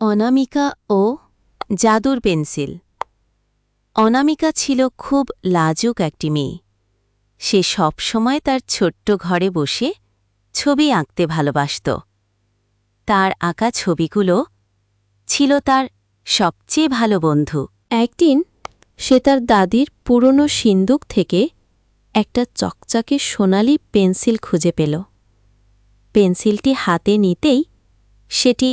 অনামিকা ও জাদুর পেন্সিল। অনামিকা ছিল খুব লাজুক একটি মেয়ে। সে সবসময় তার ছোট্ট ঘরে বসে ছবি আঁকতে ভালোবাসত। তার আঁকা ছবিগুলো ছিল তার সবচেয়ে ভালো বন্ধু। একদিন সে তার দাদির পুরনো সিন্দুক থেকে একটা চকচকে সোনালি পেন্সিল খুঁজে পেল। পেন্সিলটি হাতে নিতেই সেটি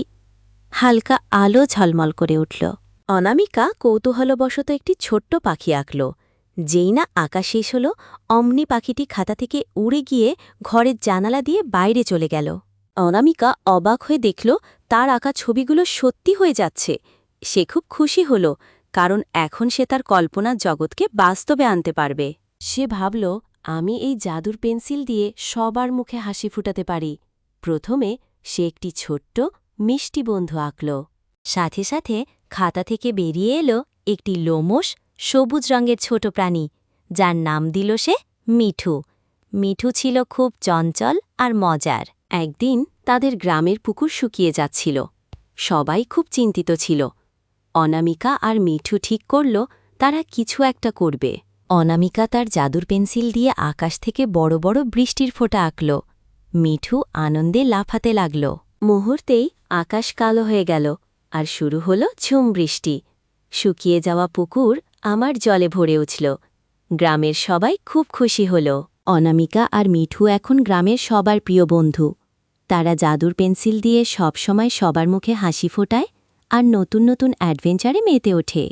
হালকা আলো ঝলমল করে উঠল। অনামিকা কৌতূহলবশত একটি ছোট্ট পাখি আঁকল। যেই না আঁকা শেষ হল, অমনি পাখিটি খাতা থেকে উড়ে গিয়ে ঘরের জানালা দিয়ে বাইরে চলে গেল। অনামিকা অবাক হয়ে দেখল তার আঁকা ছবিগুলো সত্যি হয়ে যাচ্ছে। সে খুব খুশি হল, কারণ এখন সে তার কল্পনার জগৎকে বাস্তবে আনতে পারবে। সে ভাবল, আমি এই জাদুর পেন্সিল দিয়ে সবার মুখে হাসি ফুটাতে পারি। প্রথমে সে একটি ছোট্ট মিষ্টি বন্ধু আঁকল। সাথে সাথে খাতা থেকে বেরিয়ে এলো একটি লোমশ সবুজ রঙের ছোট প্রাণী, যার নাম দিল সে মিঠু। মিঠু ছিল খুব চঞ্চল আর মজার। একদিন তাদের গ্রামের পুকুর শুকিয়ে যাচ্ছিল। সবাই খুব চিন্তিত ছিল। অনামিকা আর মিঠু ঠিক করল তারা কিছু একটা করবে। অনামিকা তার জাদুর পেন্সিল দিয়ে আকাশ থেকে বড় বড় বৃষ্টির ফোঁটা আঁকল। মিঠু আনন্দে লাফাতে লাগল। মুহূর্তেই আকাশ কালো হয়ে গেল আর শুরু হল ঝুম বৃষ্টি। শুকিয়ে যাওয়া পুকুর আমার জলে ভরে উঠল। গ্রামের সবাই খুব খুশি হল। অনামিকা আর মিঠু এখন গ্রামের সবার প্রিয় বন্ধু। তারা জাদুর পেন্সিল দিয়ে সবসময় সবার মুখে হাসি ফোটায় আর নতুন নতুন অ্যাডভেঞ্চারে মেতে ওঠে।